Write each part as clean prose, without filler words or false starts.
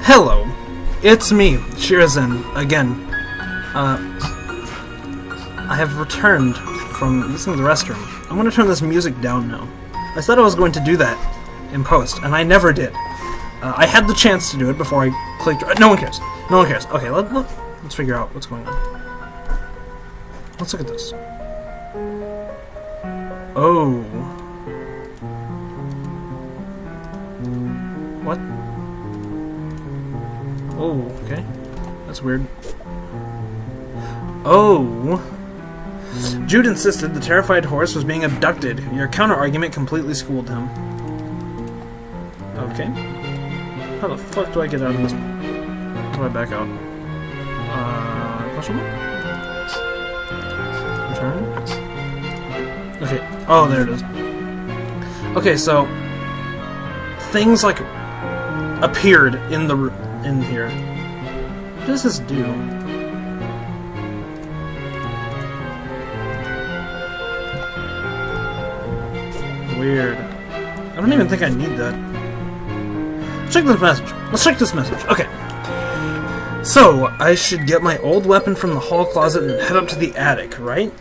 Hello, it's me, ShiraZen, again. I have returned from using the restroom. I'm going to turn this music down now. I said I was going to do that in post, and I never did. I had the chance to do it before I clicked... No one cares. No one cares. Okay, let's figure out what's going on. Let's look at this. Oh. What? Oh, okay. That's weird. Oh. Jude insisted the terrified horse was being abducted. Your counter-argument completely schooled him. Okay. How the fuck do I get out of this? How do I back out? Question mark? Return? Okay. Oh, there it is. Okay, so things like appeared in here. What does this do? Weird. I don't even think I need that. Let's check this message. Let's check this message. Okay. So, I should get my old weapon from the hall closet and head up to the attic, right?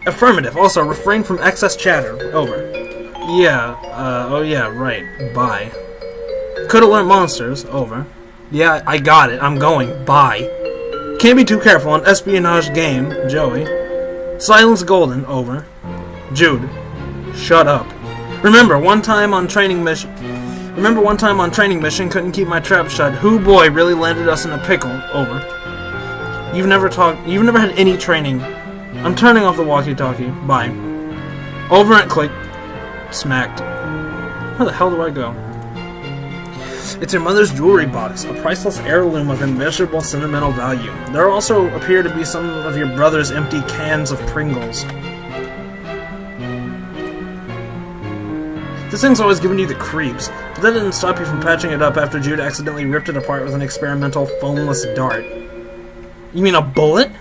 Affirmative. Also, refrain from excess chatter. Over. Yeah. Oh yeah, right. Bye. Could alert monsters. Over. Yeah, I got it. I'm going. Bye. Can't be too careful on espionage game. Joey. Silence golden. Over. Jude. Shut up. Remember one time on training mission, couldn't keep my trap shut. Who boy really landed us in a pickle. Over. You've never had any training. I'm turning off the walkie-talkie. Bye. Over and click. Smacked. Where the hell do I go? It's your mother's jewelry box, a priceless heirloom of immeasurable sentimental value. There also appear to be some of your brother's empty cans of Pringles. This thing's always given you the creeps, but that didn't stop you from patching it up after Jude accidentally ripped it apart with an experimental foamless dart. You mean a bullet?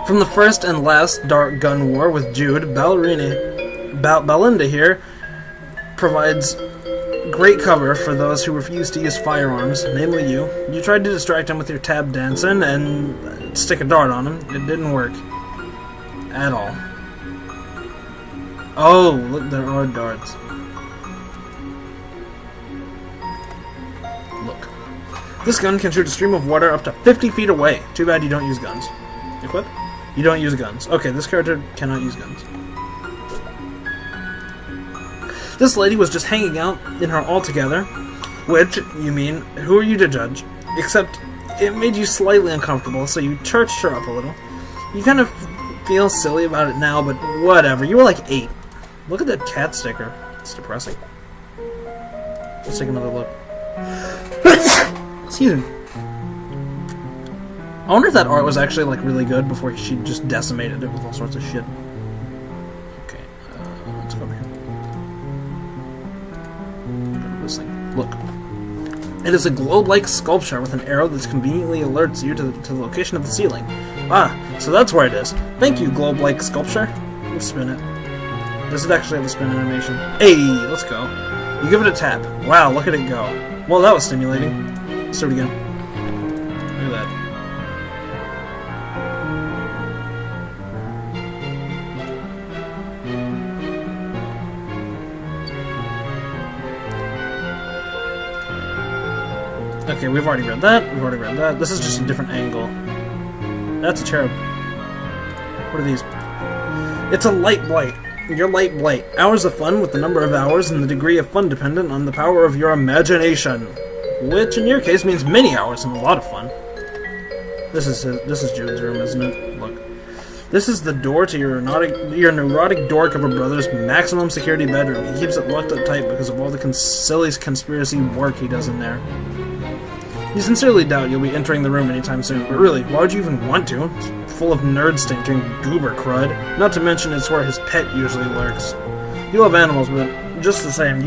From the first and last dart gun war with Jude, Belinda here provides great cover for those who refuse to use firearms, namely you. You tried to distract him with your tab dancing and stick a dart on him. It didn't work. At all. Oh, look, there are darts. Look. This gun can shoot a stream of water up to 50 feet away. Too bad you don't use guns. Equip? You don't use guns. Okay, this character cannot use guns. This lady was just hanging out in her altogether, which, you mean, who are you to judge? Except, it made you slightly uncomfortable, so you churched her up a little. You kind of feel silly about it now, but whatever. You were like 8. Look at that cat sticker. It's depressing. Let's take another look. Excuse me. I wonder if that art was actually like really good before she just decimated it with all sorts of shit. Okay, let's go over here. This thing. Look. It is a globe-like sculpture with an arrow that conveniently alerts you to the location of the ceiling. Ah, so that's where it is. Thank you, globe-like sculpture. Let's spin it. Does it actually have a spin animation? Hey, let's go. You give it a tap. Wow, look at it go. Well, that was stimulating. Let's do it again. Look at that. Okay, we've already read that. This is just a different angle. That's a cherub. What are these? It's a light blight. Your light blight. Hours of fun with the number of hours and the degree of fun dependent on the power of your imagination. Which, in your case, means many hours and a lot of fun. This is Jude's room, isn't it? Look. This is the door to your neurotic dork of a brother's maximum security bedroom. He keeps it locked up tight because of all the silly conspiracy work he does in there. You sincerely doubt you'll be entering the room anytime soon, but really, why would you even want to? It's full of nerd stink and goober crud. Not to mention it's where his pet usually lurks. You love animals, but just the same,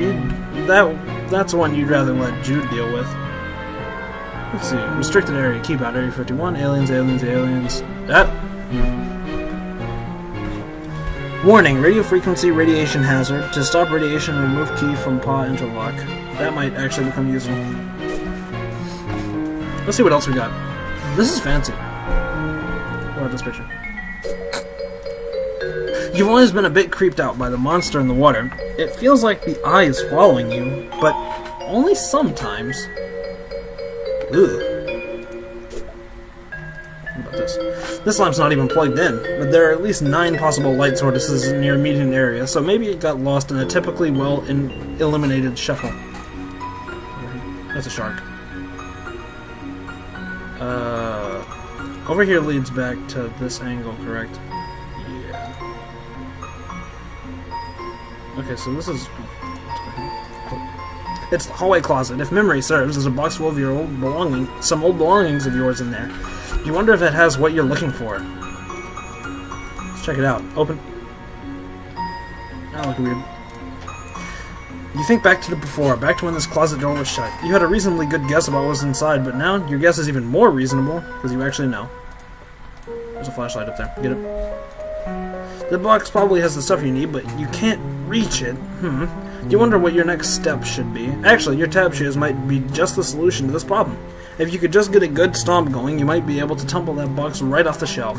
that's one you'd rather let Jude deal with. Let's see. Restricted area. Keep out. Area 51. Aliens. That. Warning, radio frequency radiation hazard. To stop radiation, remove key from paw interlock. That might actually become useful. Let's see what else we got. This is fancy. What about this picture? You've always been a bit creeped out by the monster in the water. It feels like the eye is following you, but only sometimes. Ugh. What about this? This lamp's not even plugged in, but there are at least 9 possible light sources in your immediate area, so maybe it got lost in a typically well-illuminated shuffle. That's a shark. Over here leads back to this angle, correct? Yeah. Okay, so this is... It's the hallway closet. If memory serves, there's a box full of your old some old belongings of yours in there. You wonder if it has what you're looking for. Let's check it out. Open. That look weird. You think back to the before, back to when this closet door was shut. You had a reasonably good guess about what was inside, but now your guess is even more reasonable, because you actually know. There's a flashlight up there. Get it? The box probably has the stuff you need, but you can't reach it. You wonder what your next step should be. Actually, your tab shoes might be just the solution to this problem. If you could just get a good stomp going, you might be able to tumble that box right off the shelf.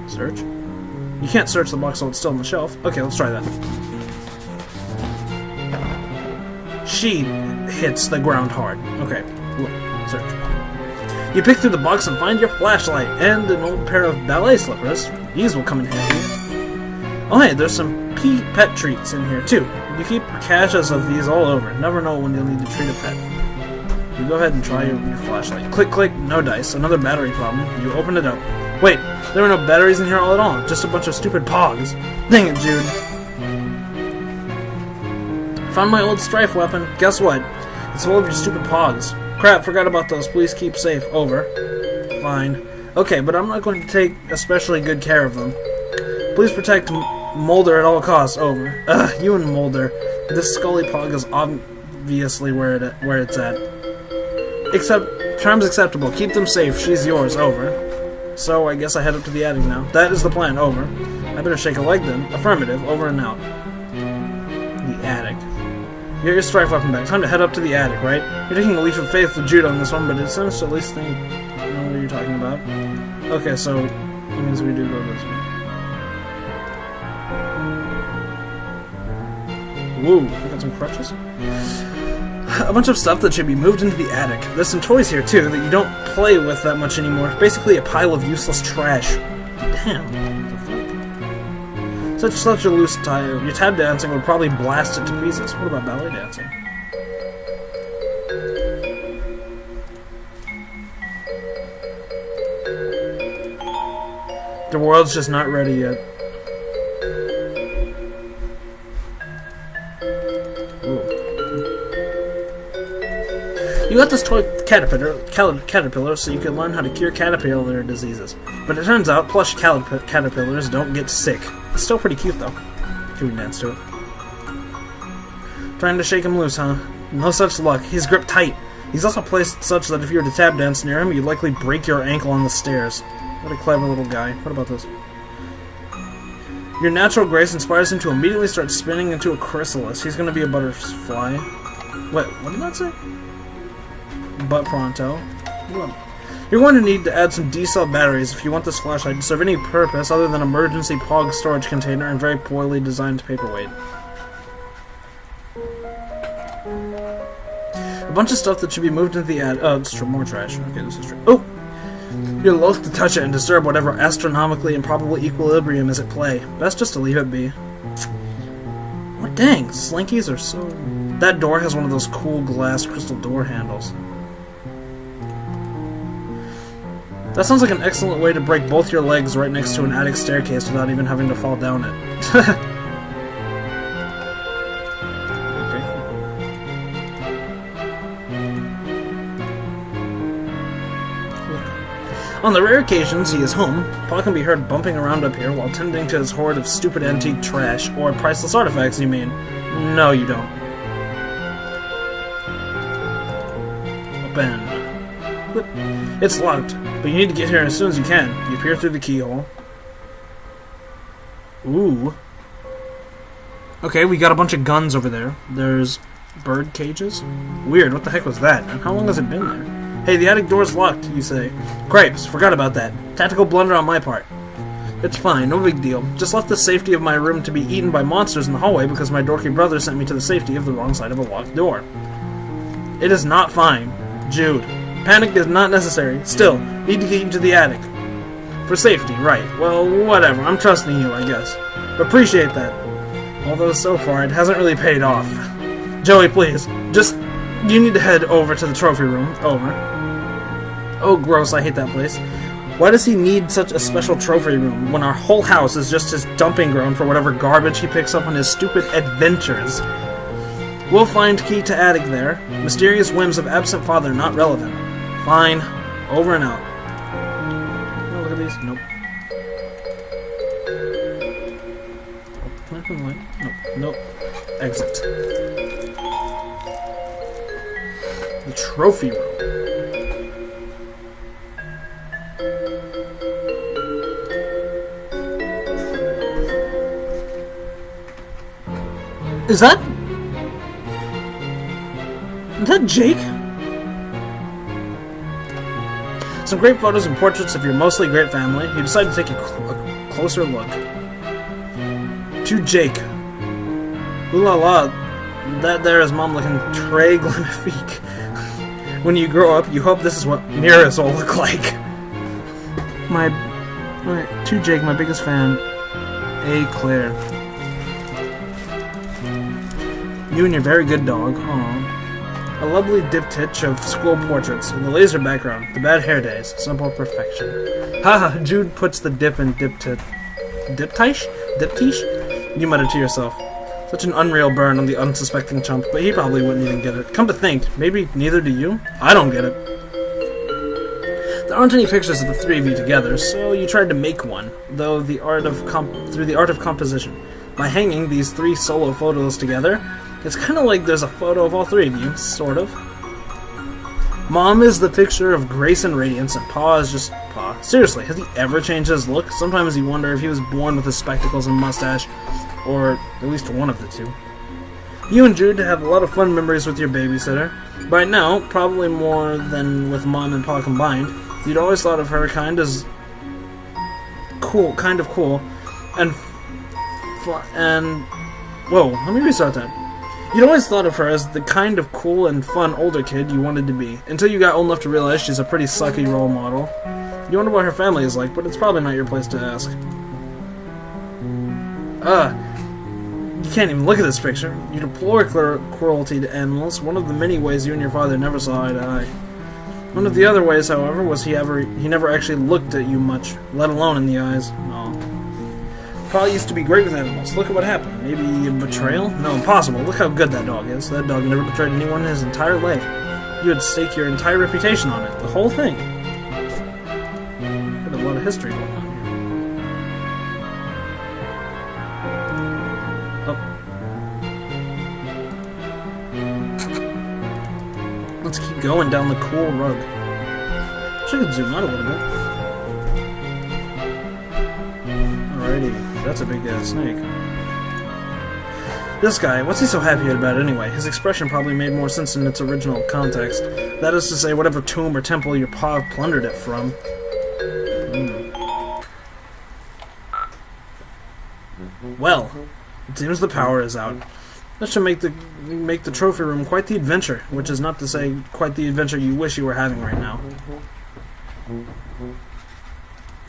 Search? You can't search the box while it's still on the shelf. Okay, let's try that. She hits the ground hard. Okay, look, search. You pick through the box and find your flashlight and an old pair of ballet slippers. These will come in handy. Oh hey, there's some pet treats in here too. You keep caches of these all over. Never know when you'll need to treat a pet. You go ahead and try your flashlight. Click, click, no dice. Another battery problem. You open it up. Wait, there are no batteries in here all at all. Just a bunch of stupid pogs. Dang it, Jude. Found my old strife weapon. Guess what? It's full of your stupid pogs. Crap, forgot about those. Please keep safe. Over. Fine. Okay, but I'm not going to take especially good care of them. Please protect Mulder at all costs. Over. Ugh, you and Mulder. This Scully pog is obviously where it's at. Except, terms acceptable. Keep them safe. She's yours. Over. So, I guess I head up to the attic now. That is the plan. Over. I better shake a leg then. Affirmative. Over and out. The attic. Get your strife weapon back. Time to head up to the attic, right? You're taking a leap of faith with Jude on this one, but it seems to at least think you know what you're talking about. Okay, so that means we do go this way. Woo, we got some crutches. A bunch of stuff that should be moved into the attic. There's some toys here too that you don't play with that much anymore. Basically a pile of useless trash. Damn. Such a loose tie. Your tab dancing would probably blast it to pieces. What about ballet dancing? The world's just not ready yet. Ooh. You got this toy caterpillar so you can learn how to cure caterpillar diseases. But it turns out plush caterpillars don't get sick. It's still pretty cute though. Can we dance to it? Trying to shake him loose, huh? No such luck. He's gripped tight. He's also placed such that if you were to tap dance near him, you'd likely break your ankle on the stairs. What a clever little guy. What about this? Your natural grace inspires him to immediately start spinning into a chrysalis. He's gonna be a butterfly. Wait, what did that say? But pronto. You're going to need to add some D-cell batteries if you want this flashlight to serve any purpose other than emergency POG storage container and very poorly designed paperweight. A bunch of stuff that should be moved into the attic. Oh, it's more trash. Okay, this is true. Oh! You're loath to touch it and disturb whatever astronomically improbable equilibrium is at play. Best just to leave it be. Oh, dang, slinkies are so... That door has one of those cool glass crystal door handles. That sounds like an excellent way to break both your legs right next to an attic staircase without even having to fall down it. Okay. On the rare occasions he is home, Pa can be heard bumping around up here while tending to his hoard of stupid antique trash, or priceless artifacts, you mean? No, you don't. Open. It's locked, but you need to get here as soon as you can. You peer through the keyhole. Ooh. Okay, we got a bunch of guns over there. There's bird cages? Weird, what the heck was that? And how long has it been there? Hey, the attic door's locked, you say. Cripes, forgot about that. Tactical blunder on my part. It's fine, no big deal. Just left the safety of my room to be eaten by monsters in the hallway because my dorky brother sent me to the safety of the wrong side of a locked door. It is not fine. Jude. Panic is not necessary. Still, need to get you to the attic. For safety, right. Well, whatever. I'm trusting you, I guess. Appreciate that. Although so far, it hasn't really paid off. Joey, please. You need to head over to the trophy room. Over. Oh, gross, I hate that place. Why does he need such a special trophy room when our whole house is just his dumping ground for whatever garbage he picks up on his stupid adventures? We'll find key to attic there. Mysterious whims of absent father not relevant. Fine. Over and out. Oh, look at these. Nope. Nope. Nope. Exit. The trophy room. Is that Jake? Some great photos and portraits of your mostly great family. You decide to take a closer look. To Jake. Ooh la la. That there is mom looking très magnifique. When you grow up, you hope this is what mirrors will look like. To Jake, my biggest fan. A. Claire. You and your very good dog. Aww. A lovely diptych of school portraits, the laser background, the bad hair days, simple perfection. Haha, Jude puts the dip in diptych. Diptych? Diptych? You mutter to yourself. Such an unreal burn on the unsuspecting chump, but he probably wouldn't even get it. Come to think, maybe neither do you? I don't get it. There aren't any pictures of the three of you together, so you tried to make one, though through the art of composition. By hanging these three solo photos together, it's kind of like there's a photo of all three of you, sort of. Mom is the picture of grace and radiance, and Pa is just Pa. Seriously, has he ever changed his look? Sometimes you wonder if he was born with his spectacles and mustache, or at least one of the two. You and Jude have a lot of fun memories with your babysitter. Right now, probably more than with Mom and Pa combined. You'd always thought of her kind of cool, and whoa, let me restart that. You'd always thought of her as the kind of cool and fun older kid you wanted to be, until you got old enough to realize she's a pretty sucky role model. You wonder what her family is like, but it's probably not your place to ask. You can't even look at this picture. You deplore cruelty to animals, one of the many ways you and your father never saw eye to eye. One of the other ways, however, was he never actually looked at you much, let alone in the eyes. No. Pa used to be great with animals. Look at what happened. Maybe a betrayal? No, impossible. Look how good that dog is. That dog never betrayed anyone in his entire life. You would stake your entire reputation on it. The whole thing. Got a lot of history going on here. Oh. Let's keep going down the cool rug. Wish I could zoom out a little bit. Alrighty. That's a big snake. This guy, what's he so happy about anyway? His expression probably made more sense in its original context. That is to say, whatever tomb or temple your pa plundered it from. Well, it seems the power is out. That should make the trophy room quite the adventure, which is not to say quite the adventure you wish you were having right now.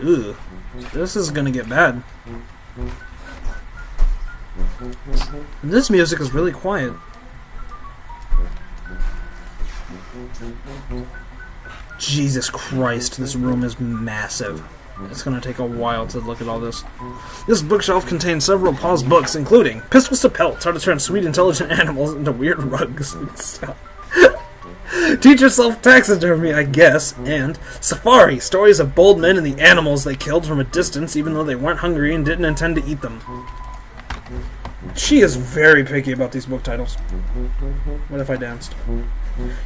Ugh, this is gonna get bad. This music is really quiet. Jesus Christ, this room is massive. It's gonna take a while to look at all this. This bookshelf contains several Pa's books, including Pistols to Pelts, How to Turn Sweet Intelligent Animals into Weird Rugs and stuff. Teach Yourself Taxidermy, I guess, and Safari, Stories of Bold Men and the Animals they killed from a distance even though they weren't hungry and didn't intend to eat them. She is very picky about these book titles. What if I danced?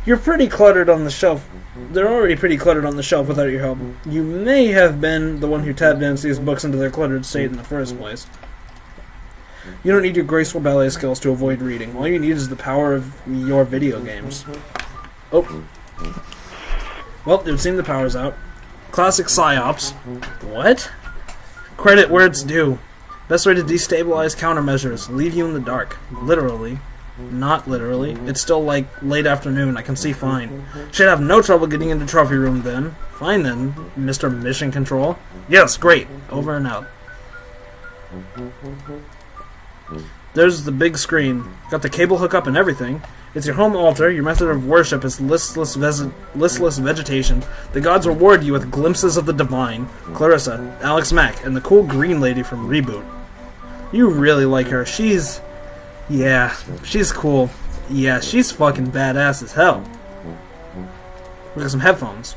You're pretty cluttered on the shelf. They're already pretty cluttered on the shelf without your help. You may have been the one who tap danced these books into their cluttered state in the first place. You don't need your graceful ballet skills to avoid reading. All you need is the power of your video games. Oh. Well, it would seem the power's out. Classic psyops. What? Credit where it's due. Best way to destabilize countermeasures. Leave you in the dark. Literally. Not literally. It's still like late afternoon. I can see fine. Should have no trouble getting into trophy room then. Fine then, Mr. Mission Control. Yes, great. Over and out. There's the big screen. Got the cable hookup and everything. It's your home altar. Your method of worship is listless vegetation. The gods reward you with glimpses of the divine. Clarissa, Alex Mack, and the cool green lady from Reboot. You really like her. Yeah, she's cool. Yeah, she's fucking badass as hell. We got some headphones.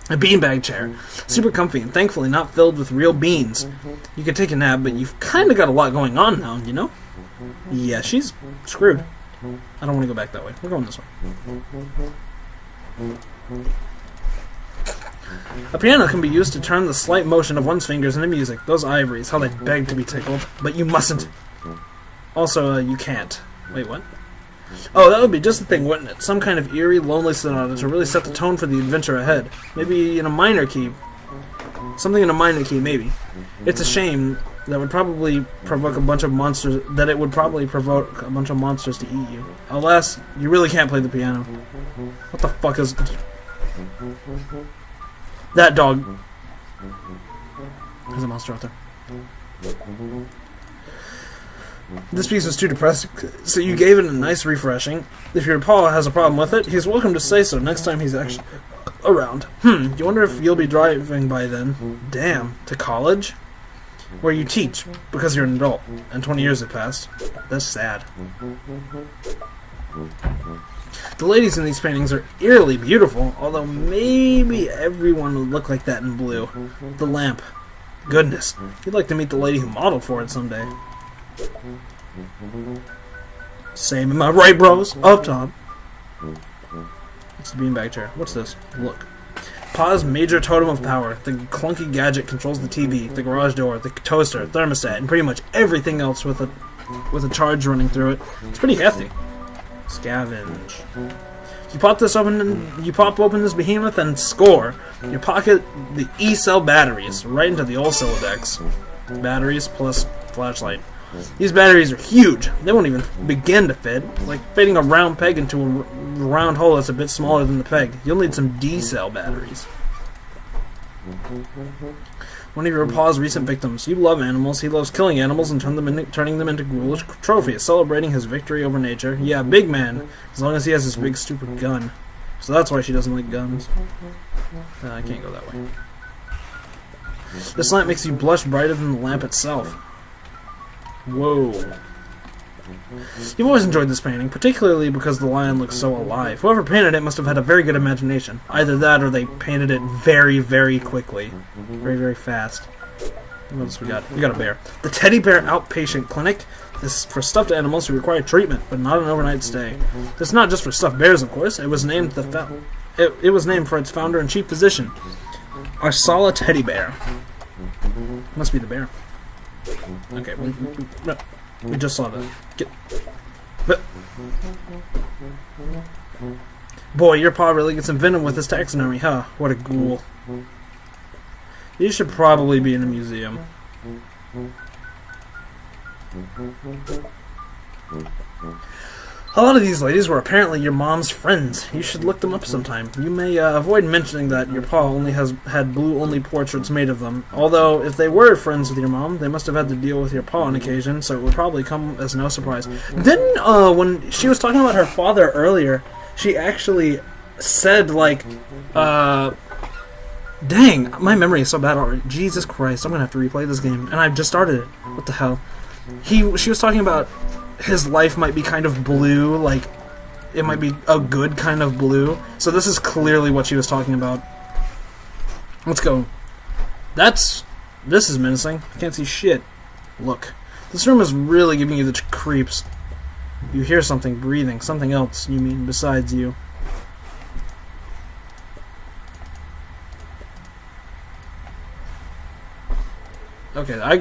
A beanbag chair. Super comfy and thankfully not filled with real beans. You could take a nap, but you've kind of got a lot going on now, you know? Yeah, she's screwed. I don't want to go back that way. We're going this way. A piano can be used to turn the slight motion of one's fingers into music. Those ivories, how they beg to be tickled. But you mustn't. Also, you can't. Wait, what? Oh, that would be just the thing, wouldn't it? Some kind of eerie, lonely sonata to really set the tone for the adventure ahead. Maybe in a minor key. Something in a minor key, maybe. It's a shame that would probably provoke a bunch of monsters. That it would probably provoke a bunch of monsters to eat you. Alas, you really can't play the piano. What the fuck is that dog? There's a monster out there. This piece was too depressing, so you gave it a nice refreshing. If your pa has a problem with it, he's welcome to say so next time he's actually around. You wonder if you'll be driving by then. Damn, to college? Where you teach, because you're an adult, and 20 years have passed. That's sad. The ladies in these paintings are eerily beautiful, although maybe everyone would look like that in blue. The lamp. Goodness, you'd like to meet the lady who modeled for it someday. Same, am I right, bros? Up top. It's the beanbag chair. What's this? Look. Pa's major totem of power. The clunky gadget controls the TV, the garage door, the toaster, thermostat, and pretty much everything else with a charge running through it. It's pretty hefty. Scavenge. You pop this open, and you pop open this behemoth, and score. You pocket the E-cell batteries right into the old Silodex. Batteries plus flashlight. These batteries are huge. They won't even begin to fit. Like fitting a round peg into a round hole that's a bit smaller than the peg. You'll need some D-cell batteries. One of your pa's recent victims. You love animals. He loves killing animals and turning them into ghoulish trophies, celebrating his victory over nature. Yeah, big man. As long as he has this big stupid gun. So that's why she doesn't like guns. I can't go that way. This lamp makes you blush brighter than the lamp itself. Whoa. You've always enjoyed this painting, particularly because the lion looks so alive. Whoever painted it must have had a very good imagination. Either that or they painted it very, very quickly. Very, very fast. What else we got? We got a bear. The Teddy Bear Outpatient Clinic is for stuffed animals who require treatment, but not an overnight stay. It's not just for stuffed bears, of course. It was named it was named for its founder and chief physician, Arsala Teddy Bear. Must be the bear. Okay, we just saw that. Boy, your paw really gets envenomed with his taxidermy, huh? What a ghoul. You should probably be in a museum. A lot of these ladies were apparently your mom's friends. You should look them up sometime. You may avoid mentioning that your pa only had blue-only portraits made of them. Although, if they were friends with your mom, they must have had to deal with your pa on occasion, so it would probably come as no surprise. Then, when she was talking about her father earlier, she actually said, like, dang, my memory is so bad already. Jesus Christ, I'm gonna have to replay this game. And I've just started it. What the hell? She was talking about his life might be kind of blue, like, it might be a good kind of blue. So this is clearly what she was talking about. Let's go. This is menacing. I can't see shit. Look. This room is really giving you the creeps. You hear something breathing. Something else, you mean, besides you. Okay, I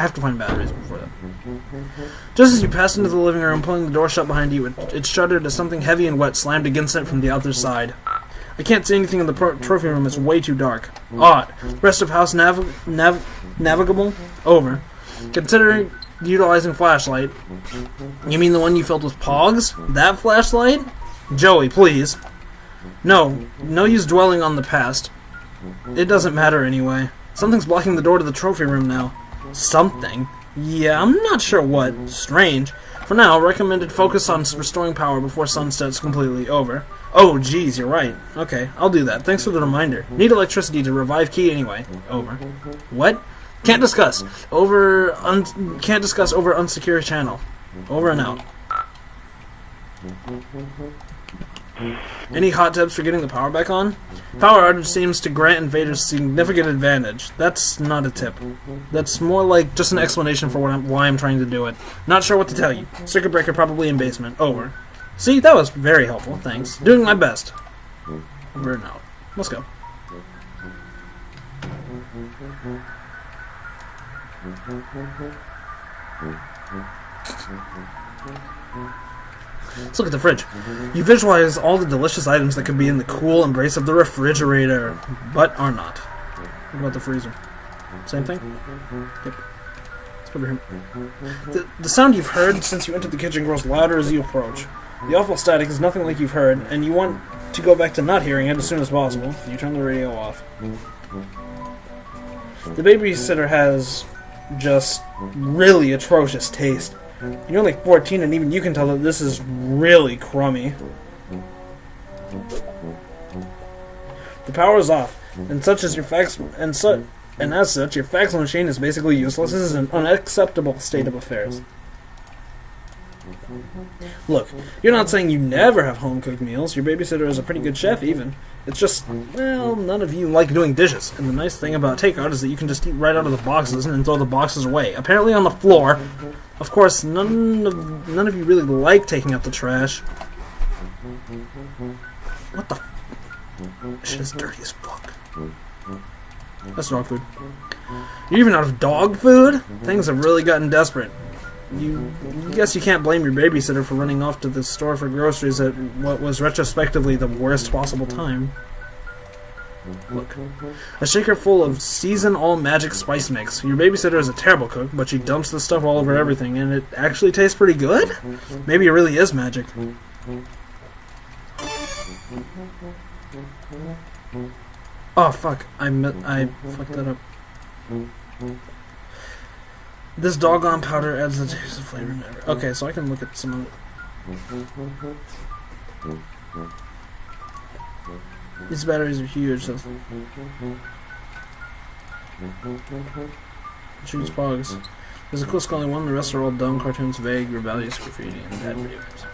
have to find batteries before that. Just as you pass into the living room, pulling the door shut behind you, it shuddered as something heavy and wet slammed against it from the other side. I can't see anything in the trophy room. It's way too dark. Odd. Rest of house navigable? Over. Considering utilizing flashlight. You mean the one you filled with pogs? That flashlight? Joey, please. No use dwelling on the past. It doesn't matter anyway. Something's blocking the door to the trophy room now. Something? Yeah, I'm not sure what. Strange. For now, recommended focus on restoring power before sunset's completely over. Oh, geez, you're right. Okay, I'll do that. Thanks for the reminder. Need electricity to revive key anyway. Over. What? Can't discuss. Can't discuss over unsecure channel. Over and out. Any hot tips for getting the power back on? Power outage seems to grant invaders significant advantage. That's not a tip. That's more like just an explanation for why I'm trying to do it. Not sure what to tell you. Circuit breaker probably in basement. Over. See, that was very helpful. Thanks. Doing my best. Over and out. Let's go. Let's look at the fridge. You visualize all the delicious items that could be in the cool embrace of the refrigerator, but are not. What about the freezer? Same thing? Yep. Let's go over here. The sound you've heard since you entered the kitchen grows louder as you approach. The awful static is nothing like you've heard, and you want to go back to not hearing it as soon as possible. You turn the radio off. The babysitter has just really atrocious taste. You're only 14, and even you can tell that this is really crummy. The power is off, and as such, your fax machine is basically useless. This is an unacceptable state of affairs. Look, you're not saying you never have home-cooked meals. Your babysitter is a pretty good chef, even. It's just, well, none of you like doing dishes. And the nice thing about takeout is that you can just eat right out of the boxes and then throw the boxes away. Apparently on the floor. Of course, none of you really like taking out the trash. What the? Shit is dirty as fuck. That's dog food. You're even out of dog food? Things have really gotten desperate. I guess you can't blame your babysitter for running off to the store for groceries at what was retrospectively the worst possible time. Look. A shaker full of Season All Magic Spice Mix. Your babysitter is a terrible cook, but she dumps the stuff all over everything, and it actually tastes pretty good? Maybe it really is magic. Oh, fuck. I fucked that up. This doggone powder adds the taste of flavor and flavor. Okay, so I can look at some of it. These batteries are huge. So choose pogs. There's a cool scully one. The rest are all dumb cartoons, vague, rebellious graffiti, and bad video games.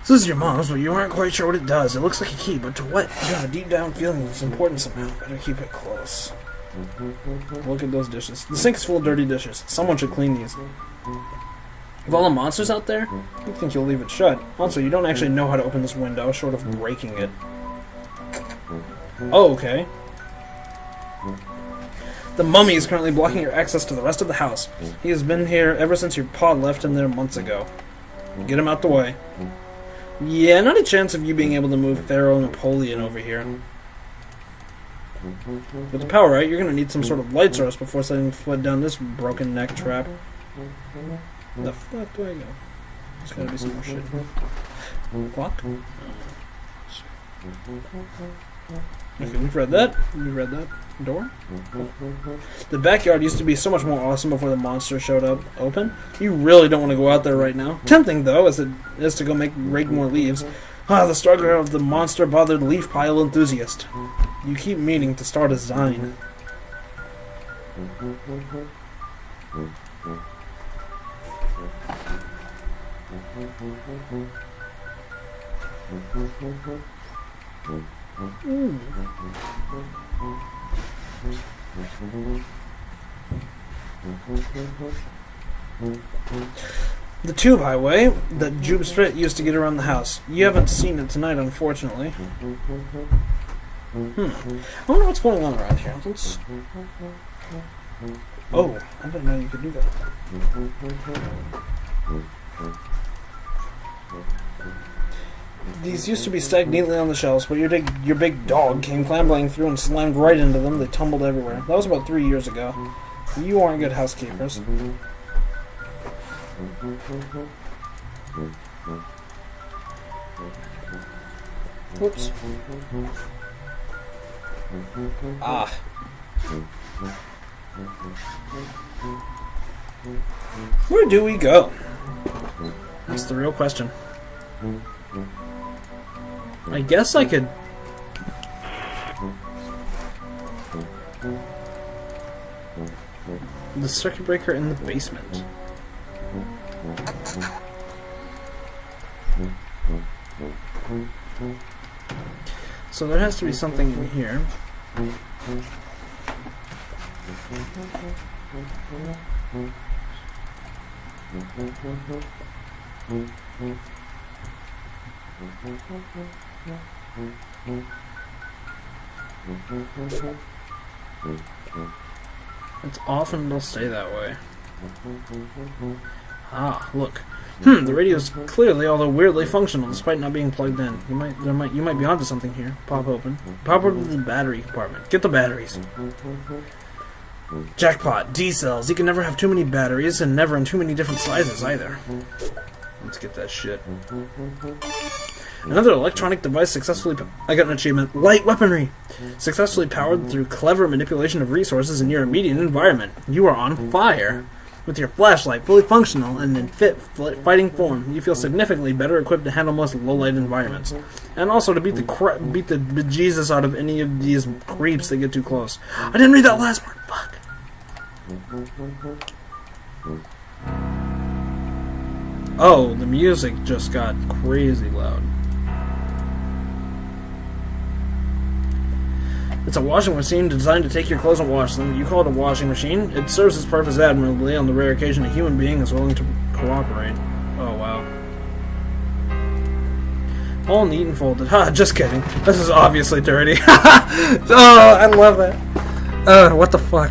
So this is your mom's, but you aren't quite sure what it does. It looks like a key, but to what? You have a deep down feeling of its importance somehow. Better keep it close. Look at those dishes. The sink is full of dirty dishes. Someone should clean these. With all the monsters out there, you think you'll leave it shut. Also, you don't actually know how to open this window, short of breaking it. Oh, okay. The mummy is currently blocking your access to the rest of the house. He has been here ever since your pod left him there months ago. Get him out the way. Yeah, not a chance of you being able to move Pharaoh Napoleon over here. With the power out, you're going to need some sort of light source before setting foot down this broken neck trap. Where the fuck do I go? There's got to be some more shit. Clock? Okay, we've read that. We've read that. Door? The backyard used to be so much more awesome before the monster showed up open. You really don't want to go out there right now. Tempting, though, as it is to go rake more leaves. Ah, the struggle of the monster-bothered leaf pile enthusiast. You keep meaning to start a Zine. The tube highway that Jube Sprit used to get around the house. You haven't seen it tonight, unfortunately. I wonder what's going on around here. Let's... Oh, I didn't know you could do that. These used to be stacked neatly on the shelves, but your big dog came clambering through and slammed right into them. They tumbled everywhere. That was about 3 years ago. You aren't good housekeepers. Whoops. Ah. Where do we go? That's the real question. I guess I could... The circuit breaker in the basement. So there has to be something in here. It's often they'll stay that way. Ah, look. The radio's clearly, although weirdly, functional, despite not being plugged in. You might be onto something here. Pop open the battery compartment. Get the batteries. Jackpot. D-cells. You can never have too many batteries, and never in too many different sizes either. Let's get that shit. Another electronic device successfully... I got an achievement. Light weaponry! Successfully powered through clever manipulation of resources in your immediate environment. You are on fire. With your flashlight fully functional and in fit fighting form, you feel significantly better equipped to handle most low-light environments. And also to beat the bejesus out of any of these creeps that get too close. I didn't read that last part. Fuck. Oh, the music just got crazy loud. It's a washing machine designed to take your clothes and wash them. You call it a washing machine. It serves its purpose admirably on the rare occasion a human being is willing to cooperate. Oh, wow. All neat and folded. Ha, just kidding. This is obviously dirty. Oh, I love that. What the fuck?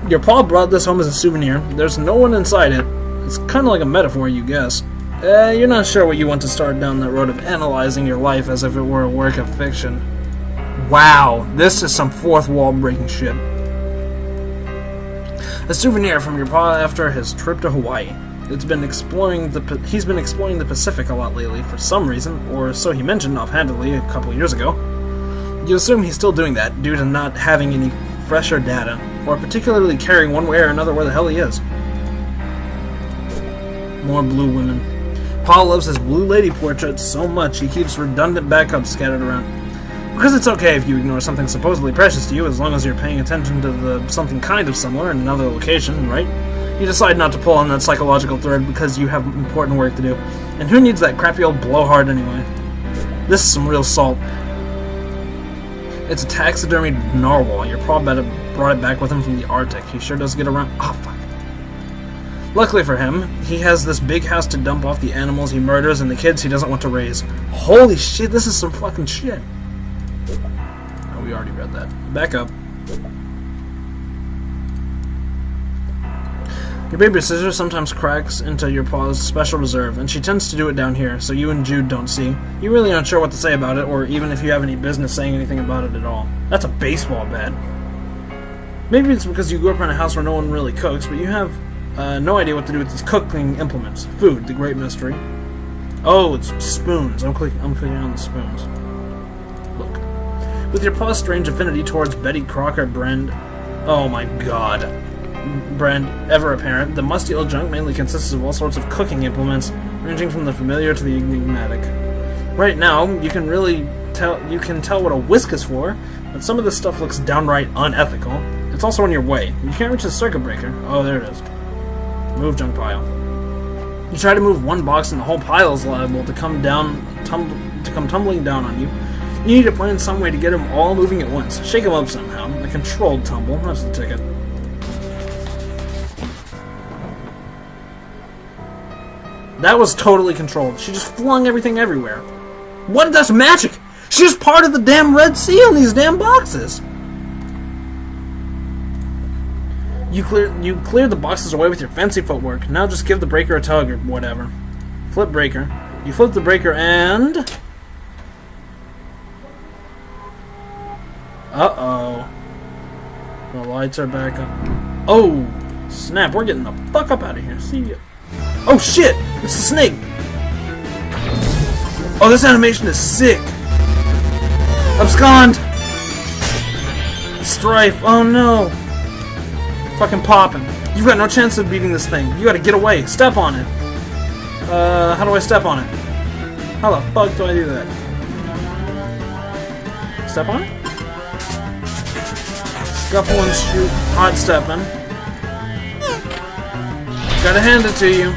Your pa brought this home as a souvenir. There's no one inside it. It's kind of like a metaphor, you guess. You're not sure what you want to start down that road of analyzing your life as if it were a work of fiction. Wow, this is some fourth wall breaking shit. A souvenir from your pa after his trip to Hawaii. He's been exploring the Pacific a lot lately for some reason, or so he mentioned offhandedly a couple years ago. You assume he's still doing that due to not having any fresher data, or particularly caring one way or another where the hell he is. More blue women. Pa loves his blue lady portraits so much he keeps redundant backups scattered around. Because it's okay if you ignore something supposedly precious to you as long as you're paying attention to the something kind of similar in another location, right? You decide not to pull on that psychological thread because you have important work to do. And who needs that crappy old blowhard anyway? This is some real salt. It's a taxidermied narwhal. Your pa brought it back with him from the Arctic. He sure does get around. Oh, fuck. Luckily for him, he has this big house to dump off the animals he murders and the kids he doesn't want to raise. Holy shit, this is some fucking shit. Oh, we already read that. Back up. Your baby sister sometimes cracks into your pa's special reserve, and she tends to do it down here, so you and Jude don't see. You really aren't sure what to say about it, or even if you have any business saying anything about it at all. That's a baseball bat. Maybe it's because you grew up in a house where no one really cooks, but you have no idea what to do with these cooking implements. Food, the great mystery. Oh, it's spoons. I'm clicking on the spoons. Look. With your pa's strange affinity towards Betty Crocker brand... Oh my god. Brand ever apparent, the musty old junk mainly consists of all sorts of cooking implements, ranging from the familiar to the enigmatic. Right now, you can tell what a whisk is for, but some of this stuff looks downright unethical. It's also on your way. You can't reach the circuit breaker. Oh, there it is. Move junk pile. You try to move one box and the whole pile is liable to come tumbling down on you. You need to find some way to get them all moving at once. Shake them up somehow. A controlled tumble. That's the ticket. That was totally controlled. She just flung everything everywhere. What? That's magic! It's just part of the damn Red Sea on these damn boxes. You cleared the boxes away with your fancy footwork. Now just give the breaker a tug or whatever. Flip breaker. You flip the breaker and... Uh-oh. The lights are back up. Oh, snap. We're getting the fuck up out of here. See ya. Oh, shit. It's a snake. Oh, this animation is sick. Abscond. Strife. Oh, no. Fucking popping. You've got no chance of beating this thing. You gotta get away. Step on it. How do I step on it? How the fuck do I do that? Step on it? Scuffle and shoot. Hot stepping. Gotta hand it to you.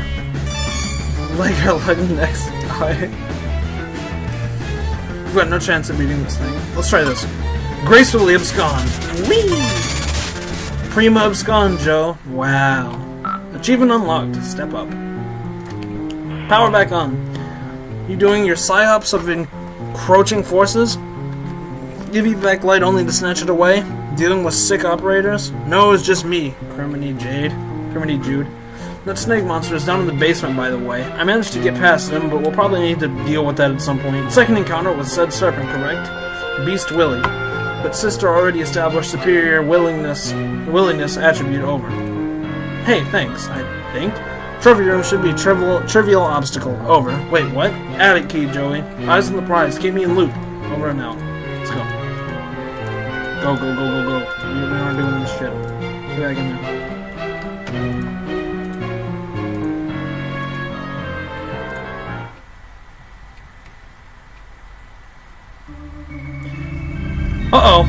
Like your leg next time. You've got no chance of beating this thing. Let's try this. Gracefully abscond. Whee! Prima abscond, Joe. Wow. Achievement unlocked. Step up. Power back on. You doing your psyops of encroaching forces? Give you back light only to snatch it away? Dealing with sick operators? No, it's just me. Criminy Jude. That snake monster is down in the basement, by the way. I managed to get past him, but we'll probably need to deal with that at some point. Second encounter with said serpent, correct? Beast Willie. But sister already established superior willingness attribute over. Hey, thanks, I think. Trophy room should be trivial obstacle. Over. Wait, what? Attic key, Joey. Eyes on the prize. Keep me in loop. Over and out. Let's go. Go. We aren't doing this shit. Get back in there. Uh-oh.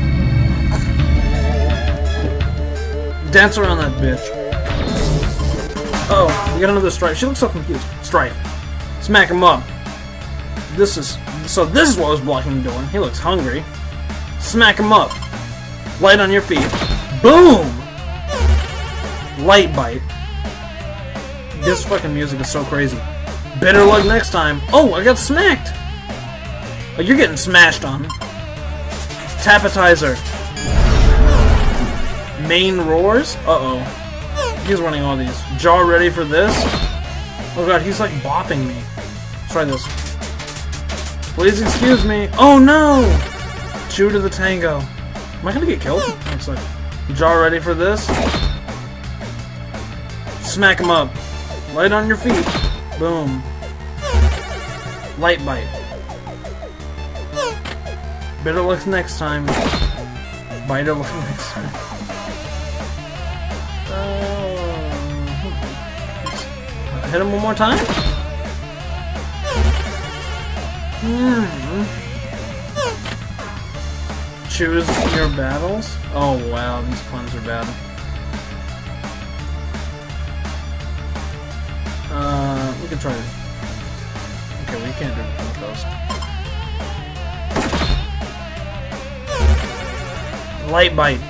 Dance around that bitch. Uh-oh, we got another Strife. She looks so confused. Strife. Smack him up. This is what was blocking the door. He looks hungry. Smack him up. Light on your feet. Boom! Light bite. This fucking music is so crazy. Better luck next time. Oh, I got smacked! Oh, you're getting smashed on. Tapetizer. Main roars? Uh-oh. He's running all these. Jaw ready for this? Oh god, he's like bopping me. Let's try this. Please excuse me. Oh no! Chew to the tango. Am I gonna get killed? Looks like. Jaw ready for this? Smack him up. Light on your feet. Boom. Light bite. Better luck next time. Better luck next time. Hit him one more time? Choose your battles? Oh wow, these puns are bad. We can try it. Okay, we can't do anything with those. Light bite.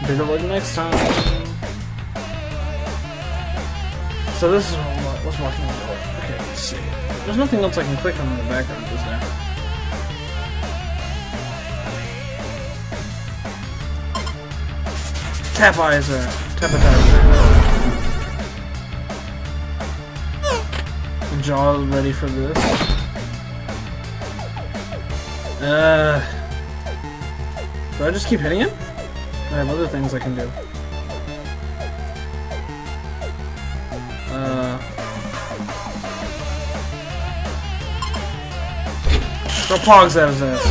Better luck next time. So this is what's walking the door. Okay, let's see. There's nothing else I can click on in the background, is there? Tapetizer. Jaw ready for this. Do I just keep hitting him? I have other things I can do. Throw pogs at his ass.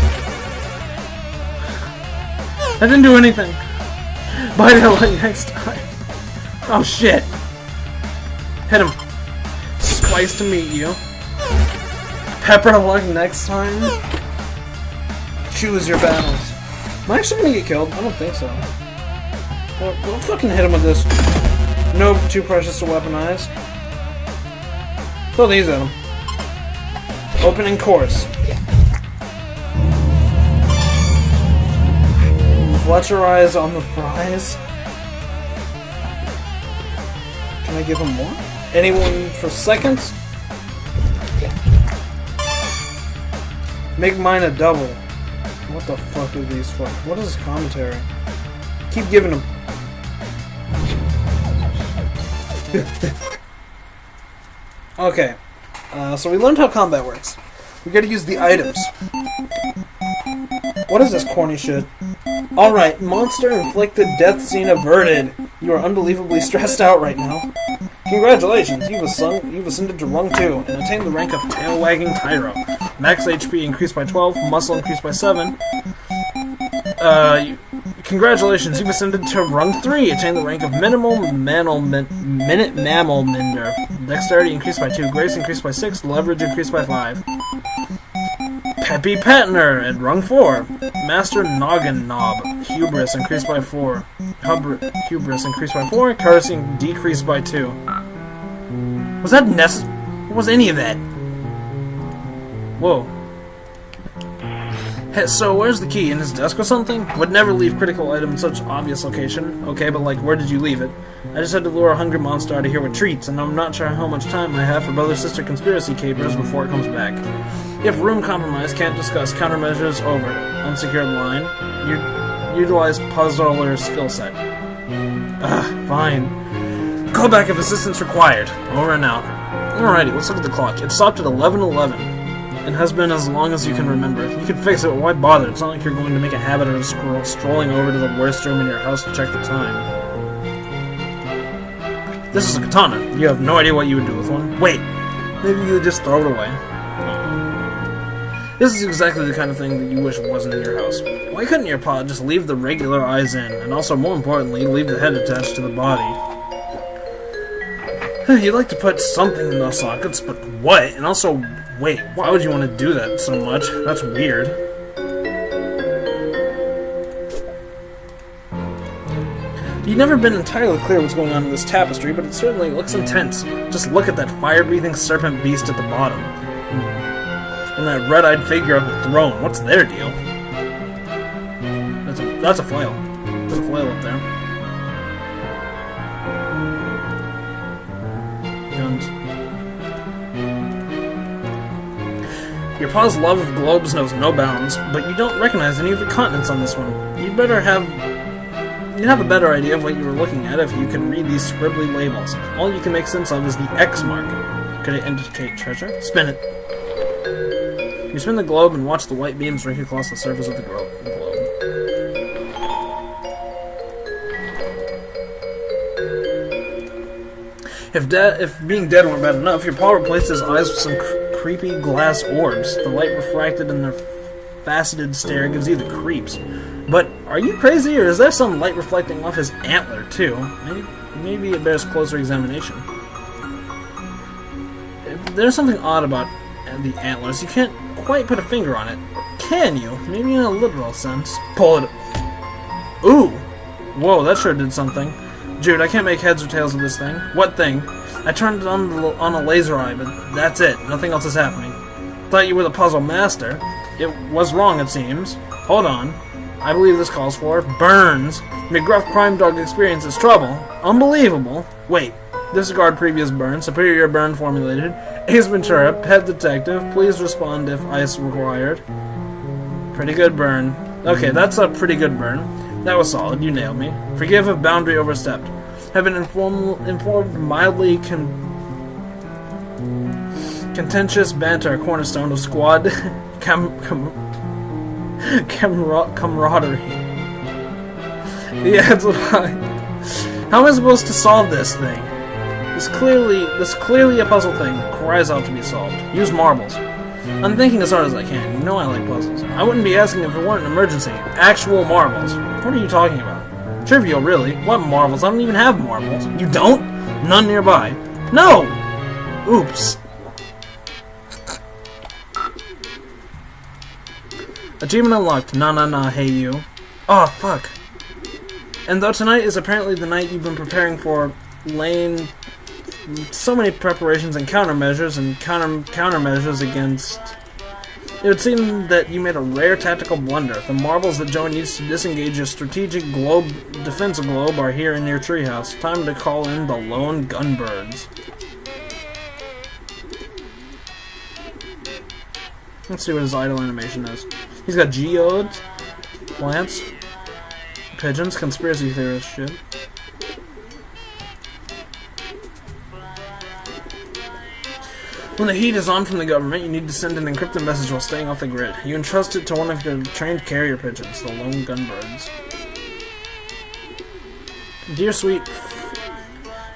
That didn't do anything. Bite it like next time. Oh shit. Hit him. Spice to meet you. Pepper luck next time. Choose your battles. Am I actually gonna get killed? I don't think so. Don't fucking hit him with this. Nope, too precious to weaponize. Throw these at him. Opening course. Fletcherize on the prize. Can I give him more? Anyone for seconds? Make mine a double. What the fuck are these for? What is this commentary? Keep giving them. Okay. So we learned how combat works. We gotta use the items. What is this corny shit? Alright, monster inflicted, death scene averted. You are unbelievably stressed out right now. Congratulations, you've ascended to rung 2 and attained the rank of tail wagging tyro. Max HP increased by 12, muscle increased by 7. Congratulations, you've ascended to rung 3, attained the rank of minute mammal mender. Dexterity increased by 2, grace increased by 6, leverage increased by 5. Peppy Petner at rung 4. Master Noggin Knob. Hubris increased by 4. Hubris increased by 4. Cursing decreased by 2. Was that necessary? What was any of that? Whoa. Hey, so where's the key? In his desk or something? Would never leave critical item in such obvious location. Okay, but like, where did you leave it? I just had to lure a hungry monster out of here with treats, and I'm not sure how much time I have for brother-sister conspiracy capers before it comes back. If room compromise, can't discuss countermeasures over unsecured line. Utilize puzzler skill set. Fine. Call back if assistance required. Over and out. Alrighty, let's look at the clock. It stopped at 11:11. It has been as long as you can remember. You can fix it, but why bother? It's not like you're going to make a habit of strolling over to the worst room in your house to check the time. This is a katana. You have no idea what you would do with one. Wait, maybe you would just throw it away. This is exactly the kind of thing that you wish wasn't in your house. Why couldn't your pod just leave the regular eyes in, and also, more importantly, leave the head attached to the body? You'd like to put something in those sockets, but what? And also, wait, why would you want to do that so much? That's weird. You've never been entirely clear what's going on in this tapestry, but it certainly looks intense. Just look at that fire-breathing serpent beast at the bottom. And that red-eyed figure on the throne. What's their deal? That's a flail. There's a flail up there. Guns. Your pa's love of globes knows no bounds, but you don't recognize any of the continents on this one. You'd have a better idea of what you were looking at if you could read these scribbly labels. All you can make sense of is the X mark. Could it indicate treasure? Spin it. You spin the globe and watch the white beams rake across the surface of the globe. If being dead weren't bad enough, your paw replaced his eyes with some creepy glass orbs. The light refracted in their faceted stare gives you the creeps. But are you crazy, or is there some light reflecting off his antler too? Maybe it bears closer examination. There's something odd about the antlers. You can't quite put a finger on it. Can you? Maybe in a literal sense. Pull it. Ooh! Whoa, that sure did something. Jude, I can't make heads or tails of this thing. What thing? I turned it on a laser eye, but that's it. Nothing else is happening. Thought you were the puzzle master. It was wrong, it seems. Hold on. I believe this calls for burns. McGruff crime dog experiences trouble. Unbelievable. Wait. Disregard previous burn. Superior burn formulated. Ace Ventura, pet detective. Please respond if ice required. Pretty good burn. Okay, that's a pretty good burn. That was solid. You nailed me. Forgive if boundary overstepped. Have been informed mildly contentious banter, cornerstone of squad camaraderie. The ads of how am I supposed to solve this thing? This clearly a puzzle thing that cries out to be solved. Use marbles. I'm thinking as hard as I can. You know I like puzzles. I wouldn't be asking if it weren't an emergency. Actual marbles. What are you talking about? Trivial, really. What marbles? I don't even have marbles. You don't? None nearby. No! Oops. Achievement unlocked. Nah, hey you. Oh, fuck. And though tonight is apparently the night you've been preparing for, laying so many preparations and countermeasures against... It would seem that you made a rare tactical blunder. The marbles that Joe needs to disengage your strategic defense globe are here in your treehouse. Time to call in the lone gunbirds. Let's see what his idle animation is. He's got geodes, plants, pigeons, conspiracy theorist shit. When the heat is on from the government, you need to send an encrypted message while staying off the grid. You entrust it to one of your trained carrier pigeons, the lone gunbirds. Dear sweet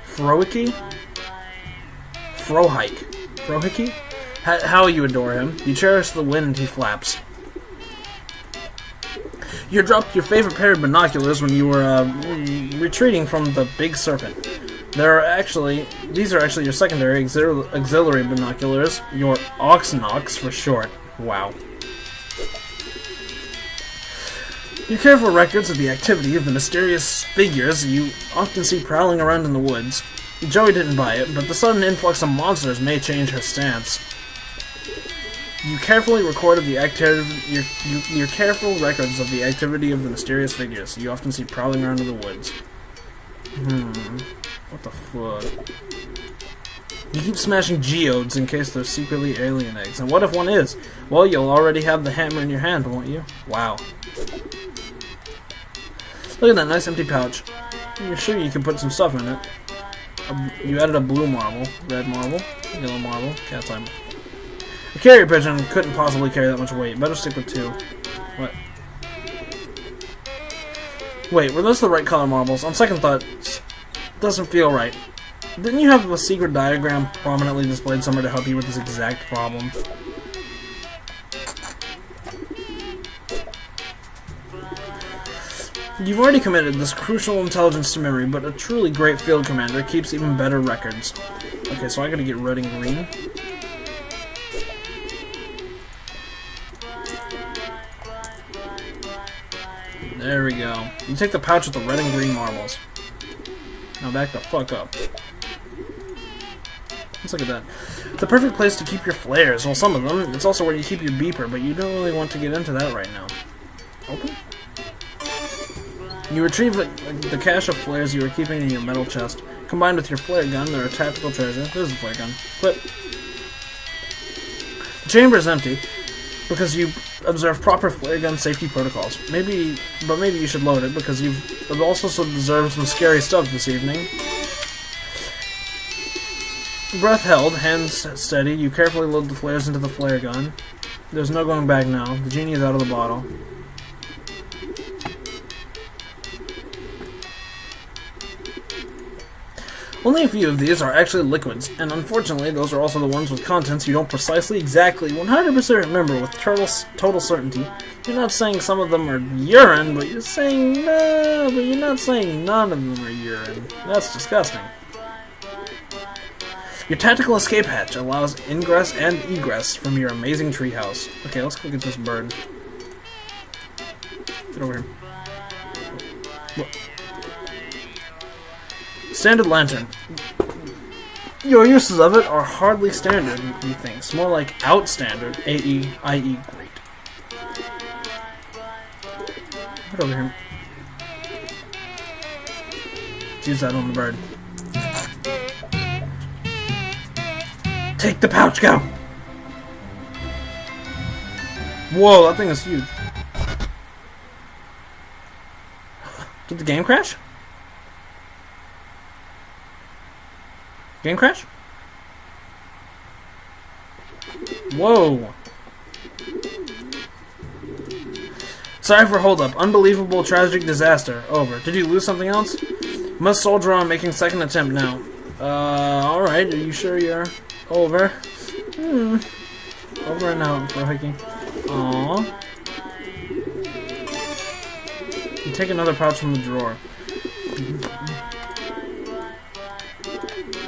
Frohickey? Frohickey? How you adore him. You cherish the wind he flaps. You dropped your favorite pair of binoculars when you were retreating from the big serpent. These are actually your secondary auxiliary binoculars, your Oxnox for short. Wow. You careful records of the activity of the mysterious figures you often see prowling around in the woods. Joey didn't buy it, but the sudden influx of monsters may change her stance. You carefully recorded the your careful records of the activity of the mysterious figures you often see prowling around in the woods. What the fuck? You keep smashing geodes in case they're secretly alien eggs. And what if one is? Well, you'll already have the hammer in your hand, won't you? Wow. Look at that nice empty pouch. You're sure you can put some stuff in it. You added a blue marble, red marble, yellow marble, cat's eye. A carrier pigeon couldn't possibly carry that much weight. Better stick with 2. What? Wait, were those the right color marbles? On second thought, doesn't feel right. Didn't you have a secret diagram prominently displayed somewhere to help you with this exact problem? You've already committed this crucial intelligence to memory, but a truly great field commander keeps even better records. Okay, so I gotta get red and green. There we go. You take the pouch with the red and green marbles. Now back the fuck up. Let's look at that. The perfect place to keep your flares. Well, some of them. It's also where you keep your beeper, but you don't really want to get into that right now. Open? You retrieve the cache of flares you were keeping in your metal chest. Combined with your flare gun, they're a tactical treasure. There's the flare gun. Quit. The chamber is empty because you observe proper flare gun safety protocols. Maybe you should load it because you've also observed some scary stuff this evening. Breath held, hands steady. You carefully load the flares into the flare gun. There's no going back now. The genie is out of the bottle. Only a few of these are actually liquids, and unfortunately those are also the ones with contents you don't precisely, exactly, 100% remember with total certainty. You're not saying some of them are urine, but you're saying no, but you're not saying none of them are urine. That's disgusting. Your tactical escape hatch allows ingress and egress from your amazing treehouse. Okay, let's go get this bird. Get over here. Look. Standard lantern. Your uses of it are hardly standard, you think. It's more like outstandard, i.e. great. Get over here. Let's use that on the bird. Take the pouch, go! Whoa, that thing is huge. Did the game crash? Game crash? Whoa. Sorry for hold up. Unbelievable tragic disaster. Over. Did you lose something else? Must soldier on, making second attempt now. Alright. Are you sure you're over? Over and out for hiking. Aww. You take another pouch from the drawer.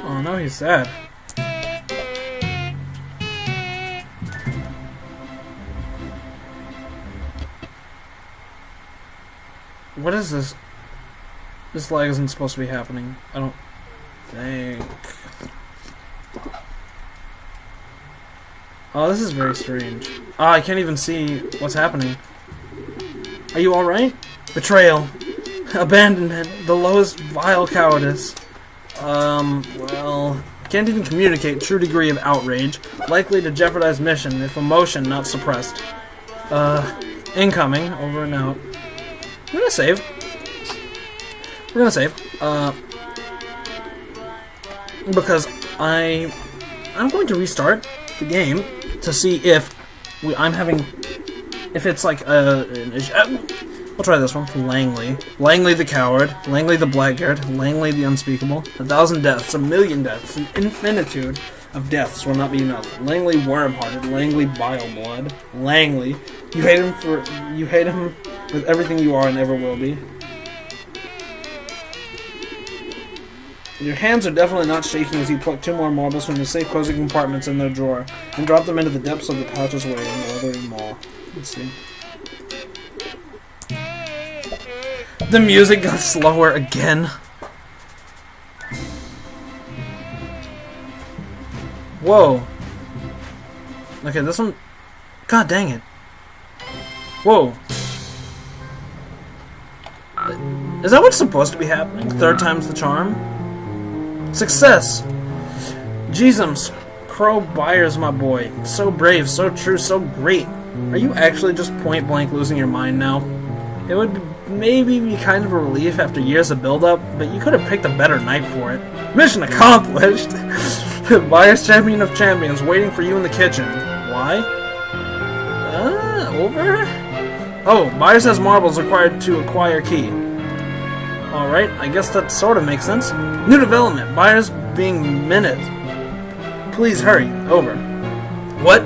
Oh, now he's sad. What is this? This lag isn't supposed to be happening. I don't think. Oh, this is very strange. Ah, I can't even see what's happening. Are you alright? Betrayal. Abandonment. The lowest vile cowardice. Well, Can't even communicate true degree of outrage. Likely to jeopardize mission if emotion not suppressed. Incoming. Over and out. We're gonna save. We're gonna save. Because I'm going to restart the game to see if if it's like an issue. We'll try this one. Langley. Langley the coward. Langley the blackguard. Langley the unspeakable. 1,000 deaths. 1,000,000 deaths. An infinitude of deaths will not be enough. Langley worm-hearted. Langley bile-blood. Langley. You hate him with everything you are and ever will be. Your hands are definitely not shaking as you pluck 2 more marbles from the safe cozy compartments in their drawer and drop them into the depths of the pouches weighing the leathery maw. Let's see. The music got slower again. Whoa. Okay, this one... God dang it. Whoa. Is that what's supposed to be happening? 3rd time's the charm? Success! Jeezums. Crow Byers, my boy. So brave, so true, so great. Are you actually just point blank losing your mind now? It would maybe be kind of a relief after years of build-up, but you could have picked a better night for it. Mission accomplished! Byers, champion of champions, waiting for you in the kitchen. Why? Over? Oh, Byers has marbles required to acquire key. Alright, I guess that sort of makes sense. New development, Byers being menaced. Please hurry. Over. What?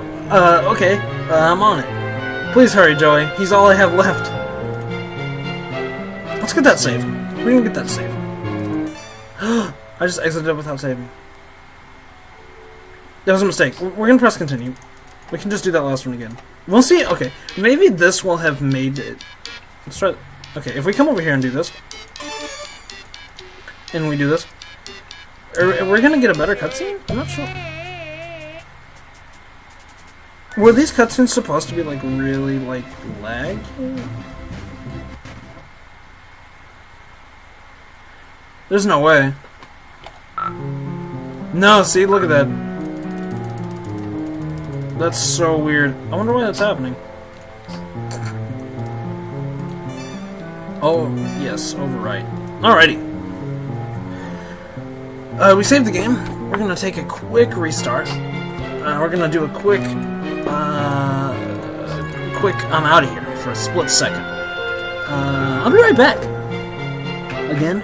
Okay. I'm on it. Please hurry, Joey. He's all I have left. Let's get that save. We're gonna get that save. I just exited without saving. That was a mistake. We're gonna press continue. We can just do that last one again. We'll see. Okay. Maybe this will have made it. Let's try. Okay, if we come over here and do this. And we do this. We're gonna get a better cutscene? I'm not sure. Were these cutscenes supposed to be like really like laggy? There's no way. No, see, look at that. That's so weird. I wonder why that's happening. Oh, yes, overwrite. Alrighty. We saved the game. We're gonna take a quick restart. We're gonna do a quick, I'm out of here for a split second. I'll be right back. Again?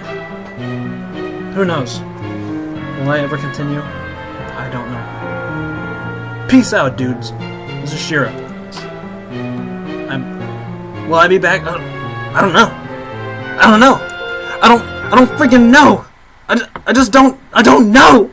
Who knows? Will I ever continue? I don't know. Peace out, dudes. This is Shira. Will I be back? I don't know. I don't know. I don't freaking know. I just don't know.